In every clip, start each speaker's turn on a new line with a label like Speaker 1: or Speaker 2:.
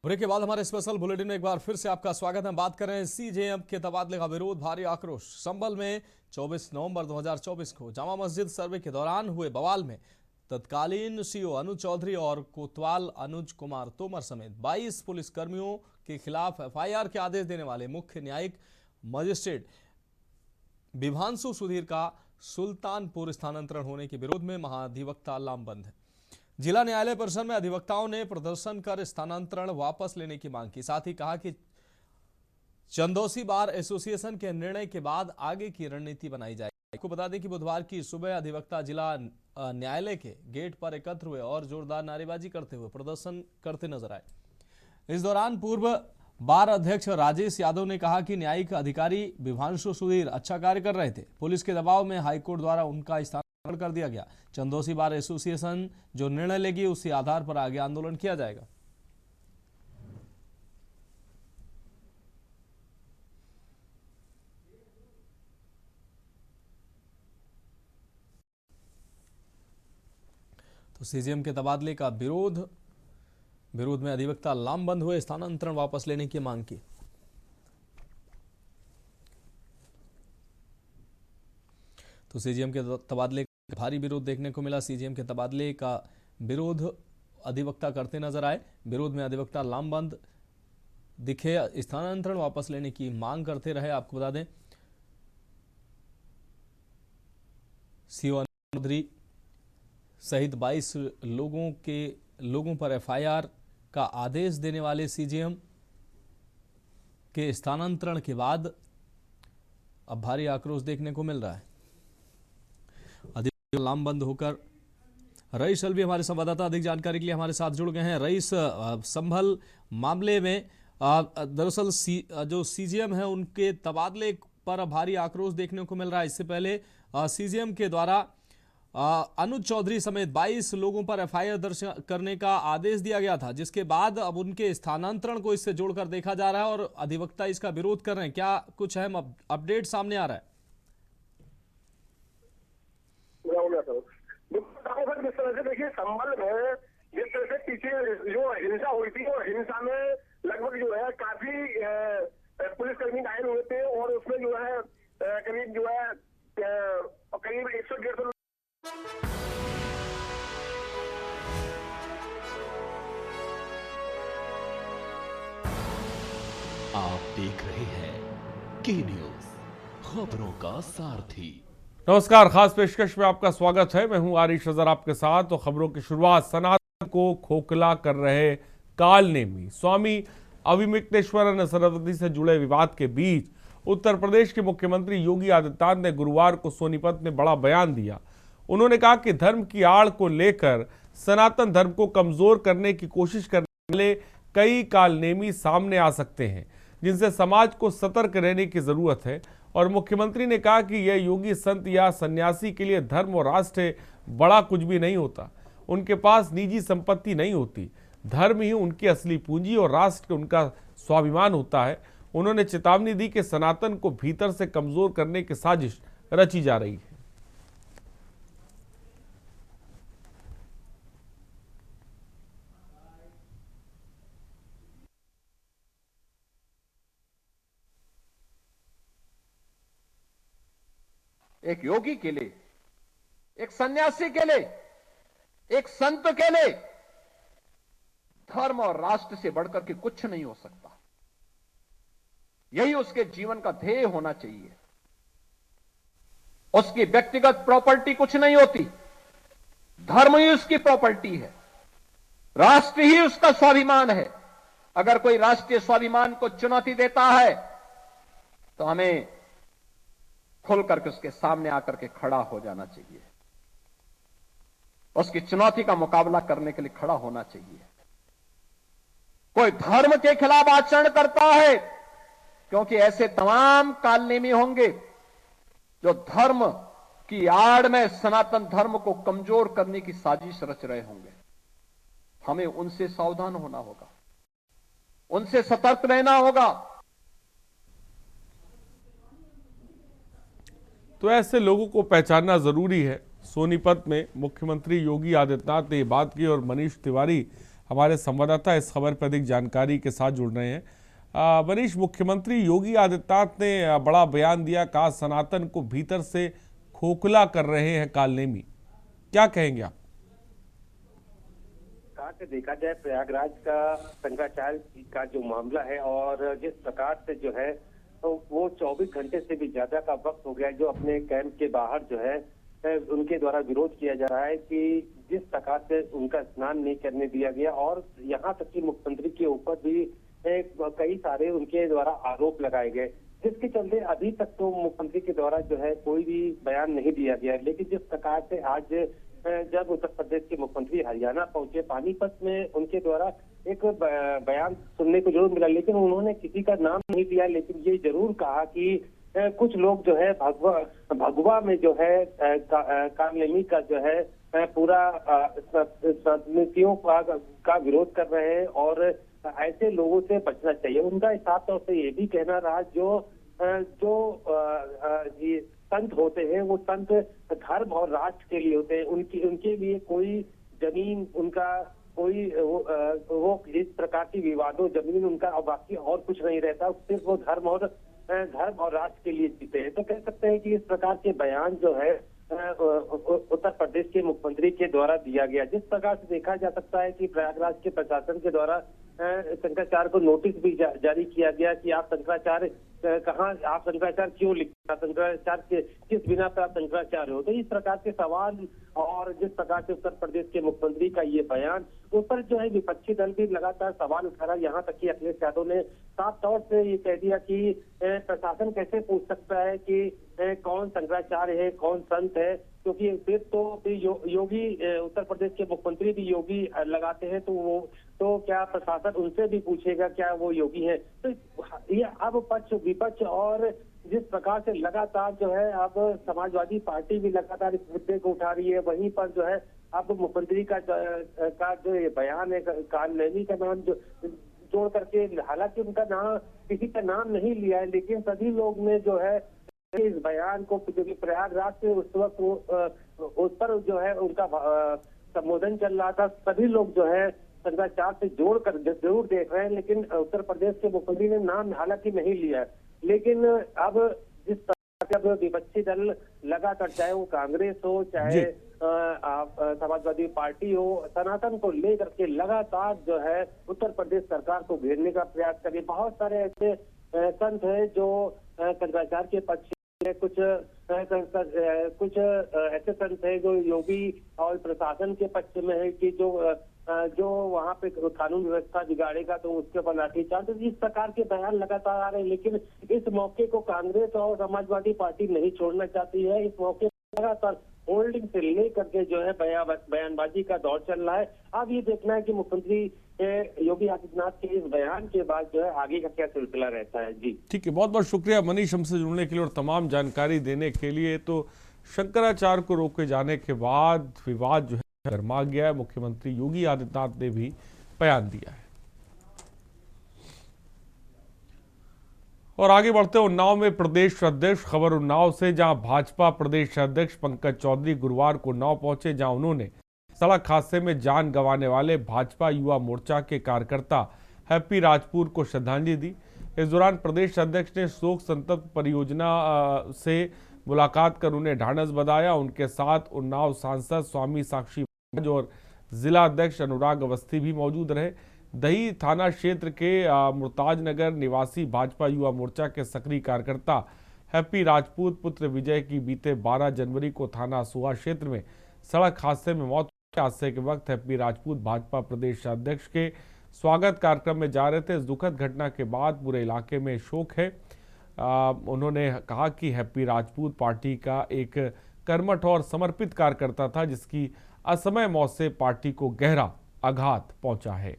Speaker 1: Break के बाद हमारे स्पेशल बुलेटिन में एक बार फिर से आपका स्वागत है। बात कर रहे हैं सीजेएम के तबादले का विरोध, भारी आक्रोश। संभल में 24 नवंबर 2024 को जामा मस्जिद सर्वे के दौरान हुए बवाल में तत्कालीन सीओ अनुज चौधरी और कोतवाल अनुज कुमार तोमर समेत 22 पुलिसकर्मियों के खिलाफ एफआईआर के आदेश देने वाले मुख्य न्यायिक मजिस्ट्रेट विभांशु सुधीर का सुल्तानपुर स्थानांतरण होने के विरोध में महाधिवक्ता लामबंद है। जिला न्यायालय परिसर में अधिवक्ताओं ने प्रदर्शन कर स्थानांतरण वापस लेने की मांग की। साथ ही कहा कि चंदौसी बार एसोसिएशन के निर्णय के बाद आगे की रणनीति बनाई जाएगी। आपको बता दें कि बुधवार की सुबह अधिवक्ता जिला न्यायालय के गेट पर एकत्र हुए और जोरदार नारेबाजी करते हुए प्रदर्शन करते नजर आए। इस दौरान पूर्व बार अध्यक्ष राजेश यादव ने कहा कि न्यायिक अधिकारी विभांशु सुधीर अच्छा कार्य कर रहे थे। पुलिस के दबाव में हाईकोर्ट द्वारा उनका स्थानांतरण कर दिया गया। चंदौसी बार एसोसिएशन जो निर्णय लेगी उसी आधार पर आगे आंदोलन किया जाएगा। तो सीजेएम के तबादले का विरोध में अधिवक्ता लामबंद हुए, स्थानांतरण वापस लेने की मांग की। तो सीजेएम के तबादले का भारी विरोध देखने को मिला। सीजेएम के तबादले का विरोध अधिवक्ता करते नजर आए। विरोध में अधिवक्ता लामबंद दिखे, स्थानांतरण वापस लेने की मांग करते रहे। आपको बता दें सीओ चौधरी सहित 22 लोगों पर एफआईआर का आदेश देने वाले सीजेएम के स्थानांतरण के बाद अब भारी आक्रोश देखने को मिल रहा है। अधिवक्ता लामबंद होकर रईस अलवी हमारे संवाददाता अधिक जानकारी के लिए हमारे साथ जुड़ गए हैं। रईस, संभल मामले में दरअसल जो सीजेएम है उनके तबादले पर भारी आक्रोश देखने को मिल रहा है। इससे पहले सीजेएम के द्वारा अनुज चौधरी समेत 22 लोगों पर एफआईआर दर्ज करने का आदेश दिया गया था, जिसके बाद अब उनके स्थानांतरण को इससे जोड़कर देखा जा रहा है और अधिवक्ता इसका विरोध कर रहे हैं। क्या कुछ अहम अपडेट सामने आ रहा है?
Speaker 2: जिस तरह से देखिए संभल में जिस तरह से पीछे जो हिंसा हुई थी और हिंसा में लगभग जो है काफी पुलिसकर्मी घायल हुए थे और उसमें जो है करीब 100-150
Speaker 3: आप देख रहे हैं के न्यूज, खबरों का सारथी।
Speaker 4: नमस्कार, खास पेशकश में आपका स्वागत है। मैं हूं आरिश अजहर आपके साथ। तो खबरों की शुरुआत सनातन को खोखला कर रहे कालनेमी स्वामी अविमुक्तेश्वर सरस्वती से जुड़े विवाद के बीच उत्तर प्रदेश के मुख्यमंत्री योगी आदित्यनाथ ने गुरुवार को सोनीपत में बड़ा बयान दिया। उन्होंने कहा कि धर्म की आड़ को लेकर सनातन धर्म को कमजोर करने की कोशिश करने वाले कई कालनेमी सामने आ सकते हैं, जिनसे समाज को सतर्क रहने की जरूरत है। और मुख्यमंत्री ने कहा कि यह योगी संत या सन्यासी के लिए धर्म और राष्ट्र बड़ा कुछ भी नहीं होता। उनके पास निजी संपत्ति नहीं होती, धर्म ही उनकी असली पूंजी और राष्ट्र उनका स्वाभिमान होता है। उन्होंने चेतावनी दी कि सनातन को भीतर से कमजोर करने की साजिश रची जा रही है।
Speaker 5: एक योगी के लिए, एक सन्यासी के लिए, एक संत के लिए धर्म और राष्ट्र से बढ़कर के कुछ नहीं हो सकता। यही उसके जीवन का ध्येय होना चाहिए। उसकी व्यक्तिगत प्रॉपर्टी कुछ नहीं होती, धर्म ही उसकी प्रॉपर्टी है, राष्ट्र ही उसका स्वाभिमान है। अगर कोई राष्ट्रीय स्वाभिमान को चुनौती देता है तो हमें खुल करके उसके सामने आकर के खड़ा हो जाना चाहिए, उसकी चुनौती का मुकाबला करने के लिए खड़ा होना चाहिए। कोई धर्म के खिलाफ आचरण करता है, क्योंकि ऐसे तमाम कालनेमी होंगे जो धर्म की आड़ में सनातन धर्म को कमजोर करने की साजिश रच रहे होंगे। हमें उनसे सावधान होना होगा, उनसे सतर्क रहना होगा।
Speaker 4: तो ऐसे लोगों को पहचानना जरूरी है। सोनीपत में मुख्यमंत्री योगी आदित्यनाथ ने ये बात की और मनीष तिवारी हमारे संवाददाता इस खबर पर अधिक जानकारी के साथ जुड़ रहे हैं। मनीष, मुख्यमंत्री योगी आदित्यनाथ ने बड़ा बयान दिया, कहा सनातन को भीतर से खोखला कर रहे हैं कालनेमी। क्या कहेंगे आप?
Speaker 6: कहा से देखा जाए प्रयागराज का शंकराचार्य का जो मामला है और जिस प्रकार से जो है तो वो 24 घंटे से भी ज्यादा का वक्त हो गया है जो अपने कैंप के बाहर जो है उनके द्वारा विरोध किया जा रहा है कि जिस प्रकार से उनका स्नान नहीं करने दिया गया और यहाँ तक कि मुख्यमंत्री के ऊपर भी कई सारे उनके द्वारा आरोप लगाए गए, जिसके चलते अभी तक तो मुख्यमंत्री के द्वारा जो है कोई भी बयान नहीं दिया गया। लेकिन जिस प्रकार से आज जब उत्तर प्रदेश के मुख्यमंत्री हरियाणा पहुंचे, पानीपत में उनके द्वारा एक बयान सुनने को जरूर मिला, लेकिन उन्होंने किसी का नाम नहीं लिया। लेकिन ये जरूर कहा कि कुछ लोग जो है भगवा में जो है कालनेमी का जो है पूरा नीतियों का विरोध कर रहे हैं और ऐसे लोगों से बचना चाहिए। उनका साफ तौर से ये भी कहना रहा जो संत होते हैं वो संत धर्म और राष्ट्र के लिए होते हैं, उनके लिए कोई जमीन उनका कोई वो इस प्रकार की विवादों जमीन उनका और बाकी और कुछ नहीं रहता, सिर्फ वो धर्म और राष्ट्र के लिए जीते हैं। तो कह सकते हैं कि इस प्रकार के बयान जो है उत्तर प्रदेश के मुख्यमंत्री के द्वारा दिया गया। जिस प्रकार से देखा जा सकता है कि प्रयागराज के प्रशासन के द्वारा शंकराचार्य को नोटिस भी जारी किया गया कि आप शंकराचार्य आप शंकराचार्य क्यों लिखते, शंकराचार्य किस बिना पर आप शंकराचार्य हो। तो इस प्रकार के सवाल और जिस प्रकार से उत्तर प्रदेश के मुख्यमंत्री का ये बयान, उस पर जो है विपक्षी दल भी लगातार सवाल उठा रहा। यहाँ तक कि अखिलेश यादव ने साफ तौर से ये कह दिया कि प्रशासन कैसे पूछ सकता है कि कौन शंकराचार्य है, कौन संत है, क्योंकि फिर तो योगी उत्तर प्रदेश के मुख्यमंत्री भी योगी लगाते हैं, तो क्या प्रशासन उनसे भी पूछेगा क्या वो योगी है। तो ये अब पक्ष विपक्ष और जिस प्रकार से लगातार जो है अब समाजवादी पार्टी भी लगातार इस मुद्दे को उठा रही है, वहीं पर जो है अब मुख्यमंत्री का जो ये बयान है कालनेमी का नाम जोड़ करके, हालांकि उनका नाम किसी का नाम नहीं लिया है, लेकिन सभी लोग ने जो है इस बयान को, क्योंकि प्रयागराज से उस वक्त उस पर जो है उनका संबोधन चल रहा था, सभी लोग जो है शंकराचार्य से जोड़कर जरूर देख रहे हैं। लेकिन उत्तर प्रदेश के मुख्यमंत्री ने नाम हालांकि नहीं लिया है। लेकिन अब जिस तरह से विपक्षी दल लगातार, चाहे वो कांग्रेस हो चाहे समाजवादी पार्टी हो, सनातन को लेकर के लगातार जो है उत्तर प्रदेश सरकार को घेरने का प्रयास कर रही। बहुत सारे ऐसे संत है जो शंकराचार्य के पक्ष में, कुछ ऐसे संत है जो योगी और प्रशासन के पक्ष में है कि जो वहाँ पे कानून व्यवस्था बिगाड़ेगा तो उसके ऊपर लाठीचार्ज। तो इस प्रकार के बयान लगातार आ रहे हैं, लेकिन इस मौके को कांग्रेस और समाजवादी पार्टी नहीं छोड़ना चाहती है। इस मौके पर लगातार होल्डिंग से लेकर के जो है बयानबाजी का दौर चल रहा है। अब ये देखना है कि मुख्यमंत्री योगी आदित्यनाथ के इस बयान के बाद जो है आगे का क्या सिलसिला रहता है। जी
Speaker 4: ठीक है, बहुत बहुत शुक्रिया मनीष हमसे जुड़ने के लिए और तमाम जानकारी देने के लिए। तो शंकराचार्य को रोके जाने के बाद विवाद जो है गरमा गया है, मुख्यमंत्री योगी आदित्यनाथ ने भी बयान दिया है। और आगे बढ़ते उन्नाव में प्रदेश अध्यक्ष, खबर उन्नाव से, जहां भाजपा प्रदेश अध्यक्ष पंकज चौधरी गुरुवार को उन्नाव पहुंचे, जहां उन्होंने सड़क हादसे में जान गंवाने वाले भाजपा युवा मोर्चा के कार्यकर्ता हैप्पी राजपूत को श्रद्धांजलि दी। इस दौरान प्रदेश अध्यक्ष ने शोक संतप्त परियोजना से मुलाकात कर उन्हें ढांढस बंधाया। उनके साथ उन्नाव सांसद स्वामी साक्षी और जिला अध्यक्ष अनुराग अवस्थी भी मौजूद रहे। दही थाना क्षेत्र के मुर्ताज नगर निवासी भाजपा युवा मोर्चा के सक्रिय कार्यकर्ता हैप्पी राजपूत पुत्र विजय की बीते 12 जनवरी को थाना सुहा क्षेत्र में सड़क हादसे में मौत हुई। हादसे के वक्त हैप्पी राजपूत भाजपा प्रदेश अध्यक्ष के स्वागत कार्यक्रम में जा रहे थे। इस दुखद घटना के बाद पूरे इलाके में शोक है। उन्होंने कहा कि हैप्पी राजपूत पार्टी का एक कर्मठ और समर्पित कार्यकर्ता था, जिसकी असमय मौत से पार्टी को गहरा आघात पहुंचा है।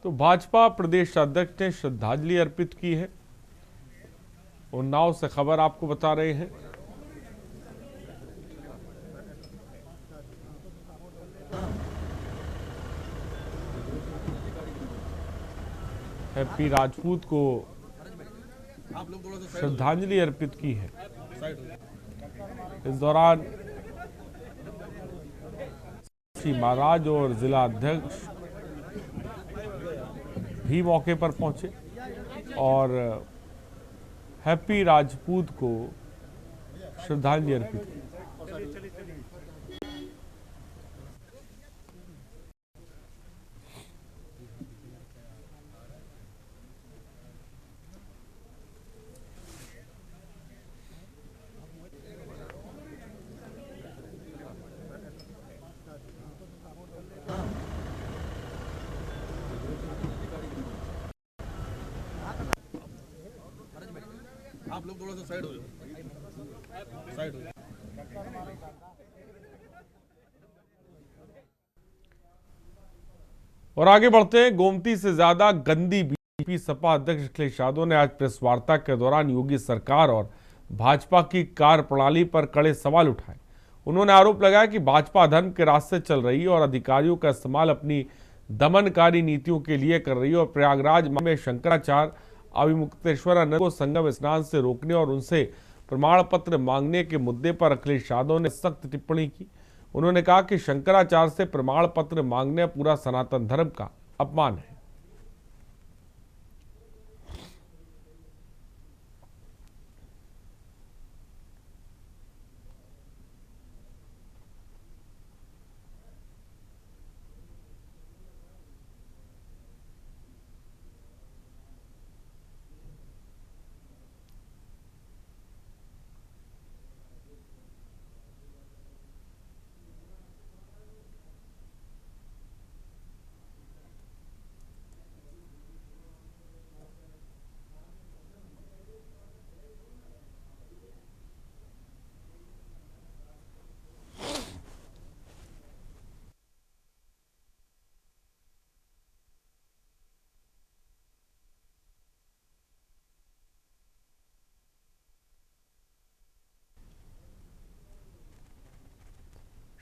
Speaker 4: तो भाजपा प्रदेश अध्यक्ष ने श्रद्धांजलि अर्पित की है। उन्नाव से खबर आपको बता रहे हैं। हैप्पी राजपूत को श्रद्धांजलि अर्पित की है। इस दौरान श्री महाराज और जिला अध्यक्ष भी मौके पर पहुंचे और हैप्पी राजपूत को श्रद्धांजलि अर्पित की।
Speaker 7: आप लोग थोड़ा सा साइड हो जाओ, साइड हो जाओ।
Speaker 4: और आगे बढ़ते हैं। गोमती से ज्यादा गंदी बीजेपी सपा अध्यक्ष अखिलेश यादव ने आज प्रेस वार्ता के दौरान योगी सरकार और भाजपा की कार्यप्रणाली पर कड़े सवाल उठाए। उन्होंने आरोप लगाया कि भाजपा धर्म के रास्ते चल रही है और अधिकारियों का इस्तेमाल अपनी दमनकारी नीतियों के लिए कर रही है और प्रयागराज में शंकराचार्य अविमुक्तेश्वर को संगम स्नान से रोकने और उनसे प्रमाण पत्र मांगने के मुद्दे पर अखिलेश यादव ने सख्त टिप्पणी की। उन्होंने कहा कि शंकराचार्य से प्रमाण पत्र मांगने पूरा सनातन धर्म का अपमान है।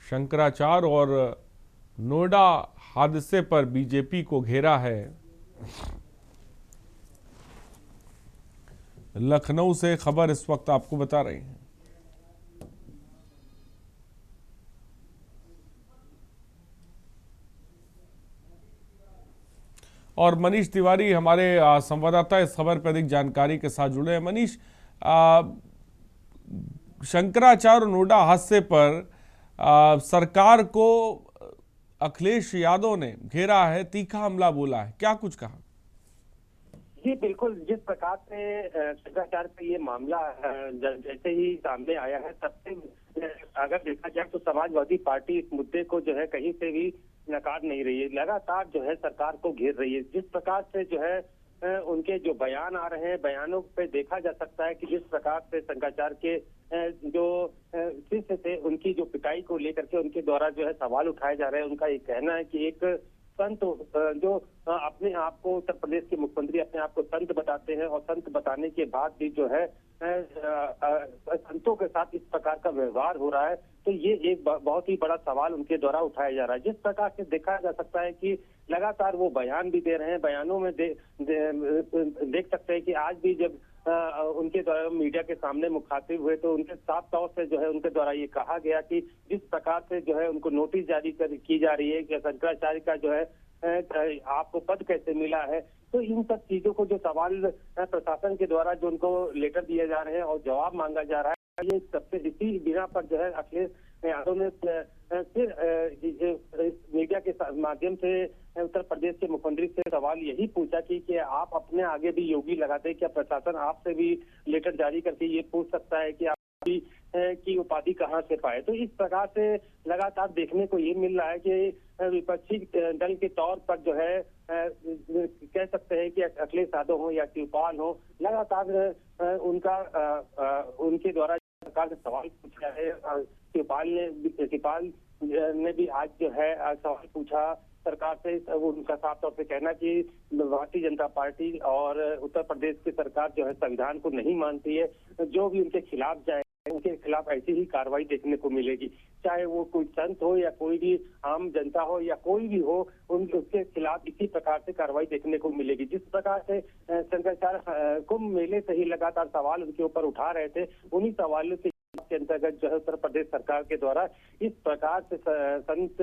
Speaker 4: शंकराचार्य और नोएडा हादसे पर बीजेपी को घेरा है। लखनऊ से खबर इस वक्त आपको बता रहे हैं। और मनीष तिवारी हमारे संवाददाता इस खबर पर अधिक जानकारी के साथ जुड़े हैं। मनीष, शंकराचार्य और नोएडा हादसे पर सरकार को अखिलेश यादव ने घेरा है, तीखा हमला बोला है, क्या कुछ कहा?
Speaker 6: जी बिल्कुल, जिस प्रकार से शंकराचार्य पे ये मामला जैसे ही सामने आया है, तब से अगर देखा जाए तो समाजवादी पार्टी इस मुद्दे को जो है कहीं से भी नकार नहीं रही है, लगातार जो है सरकार को घेर रही है। जिस प्रकार से जो है उनके जो बयान आ रहे हैं, बयानों पे देखा जा सकता है कि जिस प्रकार से शंकराचार्य के जो शिष्य थे उनकी जो पिटाई को लेकर के उनके द्वारा जो है सवाल उठाए जा रहे हैं। उनका ये कहना है कि एक संत जो अपने आप को, उत्तर प्रदेश के मुख्यमंत्री अपने आप को संत बताते हैं और संत बताने के बाद भी जो है संतों के साथ इस प्रकार का व्यवहार हो रहा है, तो ये एक बहुत ही बड़ा सवाल उनके द्वारा उठाया जा रहा है। जिस प्रकार से देखा जा सकता है कि लगातार वो बयान भी दे रहे हैं, बयानों में देख सकते हैं कि आज भी जब उनके द्वारा मीडिया के सामने मुखातिब हुए तो उनके साफ तौर से जो है उनके द्वारा ये कहा गया कि जिस प्रकार से जो है उनको नोटिस जारी की जा रही है कि शंकराचार्य का जो है आपको पद कैसे मिला है, तो इन सब चीजों को जो सवाल प्रशासन के द्वारा जो उनको लेटर दिए जा रहे हैं और जवाब मांगा जा रहा है, ये सबसे इसी बिना पर जो है अखिलेश यादव ने फिर मीडिया के माध्यम से उत्तर प्रदेश के मुख्यमंत्री से सवाल यही पूछा कि आप अपने आगे भी योगी लगाते हैं, क्या प्रशासन आपसे भी लेटर जारी करके ये पूछ सकता है कि आप की उपाधि कहां से पाए? तो इस प्रकार से लगातार देखने को ये मिल रहा है कि विपक्षी दल के तौर पर जो है कह सकते हैं कि अखिलेश यादव हो या शिवपाल हो, लगातार उनके द्वारा सरकार से सवाल पूछा है। शिवपाल ने भी आज जो है सवाल पूछा सरकार से। उनका साफ तौर पे कहना कि भारतीय जनता पार्टी और उत्तर प्रदेश की सरकार जो है संविधान को नहीं मानती है, जो भी उनके खिलाफ जाए उनके खिलाफ ऐसी ही कार्रवाई देखने को मिलेगी, चाहे वो कोई संत हो या कोई भी आम जनता हो या कोई भी हो, उसके खिलाफ इसी प्रकार से कार्रवाई देखने को मिलेगी। जिस प्रकार से शंकराचार्य कुंभ मेले से ही लगातार सवाल उनके ऊपर उठा रहे थे, उन्हीं सवालों के अंतर्गत जो है उत्तर प्रदेश सरकार के द्वारा इस प्रकार से संत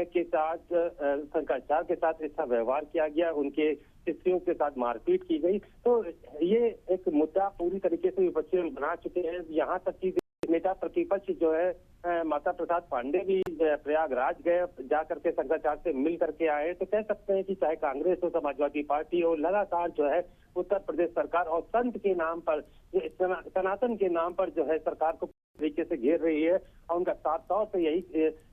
Speaker 6: के साथ, शंकराचार्य के साथ ऐसा व्यवहार किया गया, उनके शिष्यों के साथ मारपीट की गई। तो ये एक मुद्दा पूरी तरीके से विपक्षी बना चुके हैं। यहाँ तक कि नेता प्रतिपक्ष जो है माता प्रसाद पांडे भी प्रयागराज गए, जाकर के शंकराचार्य से मिल करके आए। तो कह सकते हैं कि चाहे कांग्रेस हो, समाजवादी पार्टी हो, लगातार जो है उत्तर प्रदेश सरकार और संत के नाम पर, सनातन के नाम पर जो है सरकार को तरीके से घेर रही है। और उनका साफ तौर से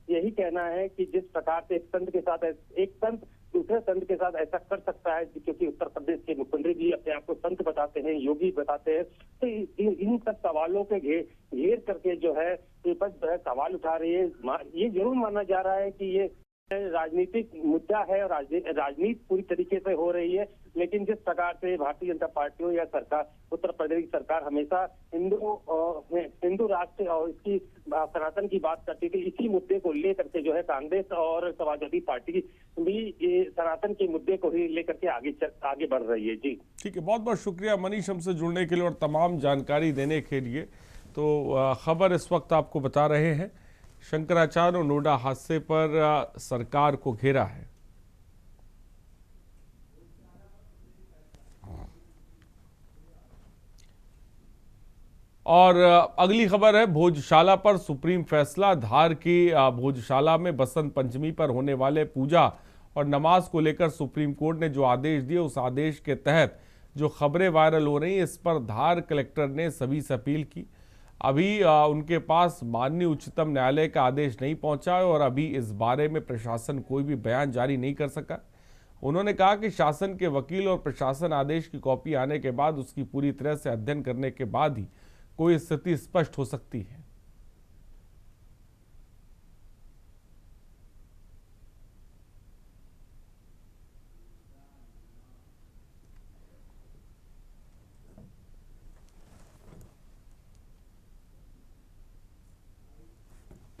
Speaker 6: यही कहना है कि जिस प्रकार से एक संत दूसरे संत के साथ ऐसा कर सकता है, क्योंकि उत्तर प्रदेश के मुख्यमंत्री भी अपने आप को संत बताते हैं, योगी बताते हैं। तो इन सब सवालों के घेर करके जो है विपक्ष जो है सवाल उठा रही है। ये जरूर माना जा रहा है कि ये राजनीतिक मुद्दा है और राजनीति पूरी तरीके से हो रही है। लेकिन जिस प्रकार से भारतीय जनता पार्टी हो या सरकार, उत्तर प्रदेश की सरकार हमेशा हिंदू राष्ट्र और इसकी सनातन की बात करती थी, इसी मुद्दे को लेकर के जो है कांग्रेस और समाजवादी पार्टी भी सनातन के मुद्दे को ही लेकर के आगे बढ़ रही है। जी
Speaker 4: ठीक है, बहुत बहुत शुक्रिया मनीष हमसे जुड़ने के लिए और तमाम जानकारी देने के लिए। तो खबर इस वक्त आपको बता रहे हैं, शंकराचार्य और नोएडा हादसे पर सरकार को घेरा है। और अगली खबर है भोजशाला पर सुप्रीम फैसला। धार की भोजशाला में बसंत पंचमी पर होने वाले पूजा और नमाज को लेकर सुप्रीम कोर्ट ने जो आदेश दिए, उस आदेश के तहत जो खबरें वायरल हो रही हैं, इस पर धार कलेक्टर ने सभी से अपील की। अभी उनके पास माननीय उच्चतम न्यायालय का आदेश नहीं पहुंचा है और अभी इस बारे में प्रशासन कोई भी बयान जारी नहीं कर सका। उन्होंने कहा कि शासन के वकील और प्रशासन आदेश की कॉपी आने के बाद उसकी पूरी तरह से अध्ययन करने के बाद ही कोई स्थिति स्पष्ट हो सकती है।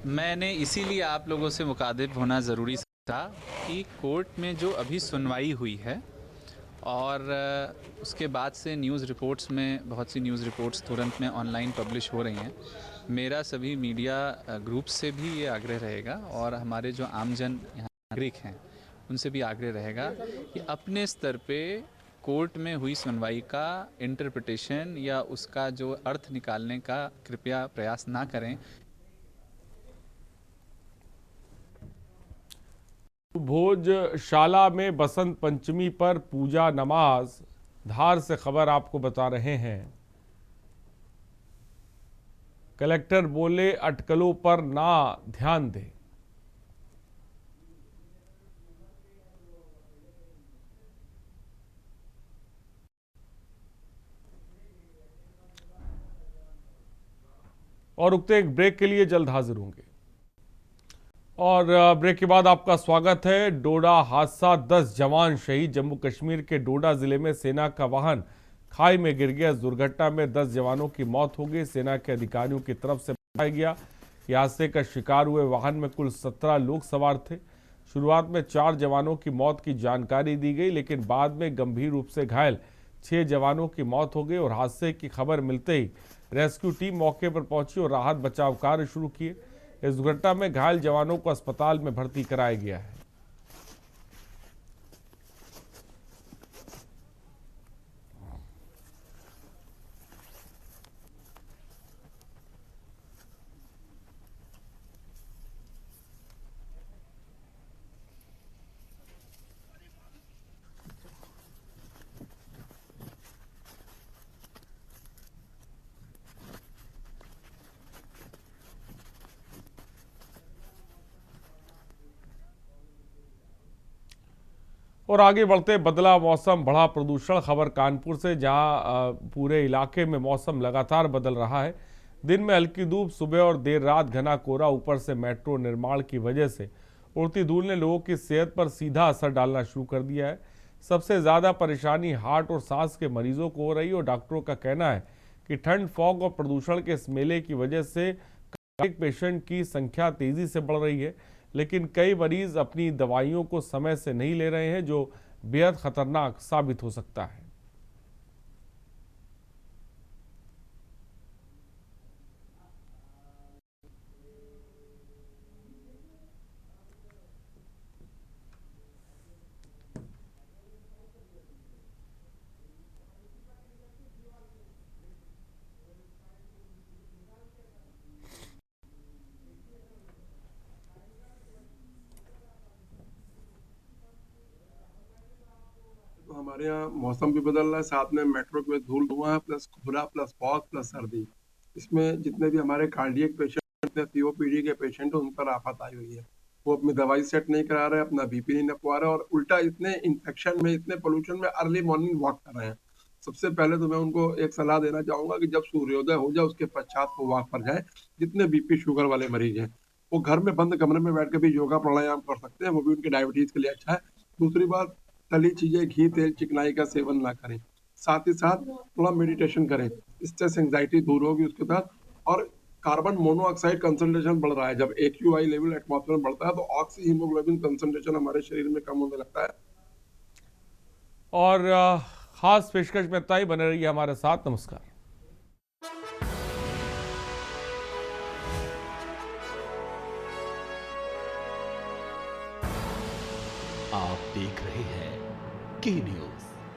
Speaker 8: मैंने इसीलिए आप लोगों से मुखातिब होना ज़रूरी था कि कोर्ट में जो अभी सुनवाई हुई है और उसके बाद से न्यूज़ रिपोर्ट्स में बहुत सी न्यूज़ रिपोर्ट्स तुरंत में ऑनलाइन पब्लिश हो रही हैं। मेरा सभी मीडिया ग्रुप से भी ये आग्रह रहेगा और हमारे जो आमजन यहाँ नागरिक हैं उनसे भी आग्रह रहेगा कि अपने स्तर पे कोर्ट में हुई सुनवाई का इंटरप्रिटेशन या उसका जो अर्थ निकालने का कृपया प्रयास ना करें।
Speaker 4: भोजशाला में बसंत पंचमी पर पूजा नमाज, धार से खबर आपको बता रहे हैं। कलेक्टर बोले अटकलों पर ना ध्यान दें। और रुकते एक ब्रेक के लिए, जल्द हाजिर होंगे। और ब्रेक के बाद आपका स्वागत है। डोडा हादसा, 10 जवान शहीद। जम्मू कश्मीर के डोडा जिले में सेना का वाहन खाई में गिर गया। इस दुर्घटना में 10 जवानों की मौत हो गई। सेना के अधिकारियों की तरफ से बताया गया कि हादसे का शिकार हुए वाहन में कुल 17 लोग सवार थे। शुरुआत में 4 जवानों की मौत की जानकारी दी गई, लेकिन बाद में गंभीर रूप से घायल 6 जवानों की मौत हो गई और हादसे की खबर मिलते ही रेस्क्यू टीम मौके पर पहुंची और राहत बचाव कार्य शुरू किए। इस दुर्घटना में घायल जवानों को अस्पताल में भर्ती कराया गया है। और आगे बढ़ते, बदला मौसम, बढ़ा प्रदूषण। खबर कानपुर से, जहां पूरे इलाके में मौसम लगातार बदल रहा है। दिन में हल्की धूप, सुबह और देर रात घना कोहरा, ऊपर से मेट्रो निर्माण की वजह से उड़ती धूल ने लोगों की सेहत पर सीधा असर डालना शुरू कर दिया है। सबसे ज़्यादा परेशानी हार्ट और सांस के मरीजों को हो रही है और डॉक्टरों का कहना है कि ठंड, फॉग और प्रदूषण के इस मेले की वजह से कार्डियक पेशेंट की संख्या तेजी से बढ़ रही है, लेकिन कई मरीज अपनी दवाइयों को समय से नहीं ले रहे हैं, जो बेहद खतरनाक साबित हो सकता है।
Speaker 9: तो हमारे यहाँ मौसम भी बदल रहा है, साथ में मेट्रो में धूल धुआं प्लस कोहरा प्लस फॉग प्लस सर्दी। इसमें जितने भी हमारे कार्डियक पेशेंट, सीओपीडी के पेशेंट उन पर आफत आई हुई है। वो अपनी दवाई सेट नहीं करा रहे, अपना बीपी नहीं नपवा रहे और उल्टा इतने इन्फेक्शन में, इतने पोल्यूशन में अर्ली मॉर्निंग वॉक कर रहे हैं। सबसे पहले तो मैं उनको एक सलाह देना चाहूंगा कि जब सूर्योदय हो जाए उसके पश्चात वो वॉक पर जाए। जितने बीपी शुगर वाले मरीज हैं वो घर में बंद कमरे में बैठ के भी योगा प्राणायाम कर सकते हैं, वो भी उनके डायबिटीज के लिए अच्छा है। दूसरी बात, तली चीजें, घी, तेल, चिकनाई का सेवन ना करें। साथ ही साथ थोड़ा मेडिटेशन करें, स्ट्रेस एंजाइटी दूर होगी उसके साथ। और कार्बन मोनोऑक्साइड कंसंट्रेशन बढ़ रहा है, जब AQI लेवल एटमॉस्फेयर में बढ़ता है तो ऑक्सी हीमोग्लोबिन कंसंट्रेशन हमारे शरीर में कम होने लगता है।
Speaker 4: और खास पेशकश में इतना ही। बने रहिए हमारे साथ। नमस्कार।
Speaker 3: आप देख रहे हैं के न्यूज।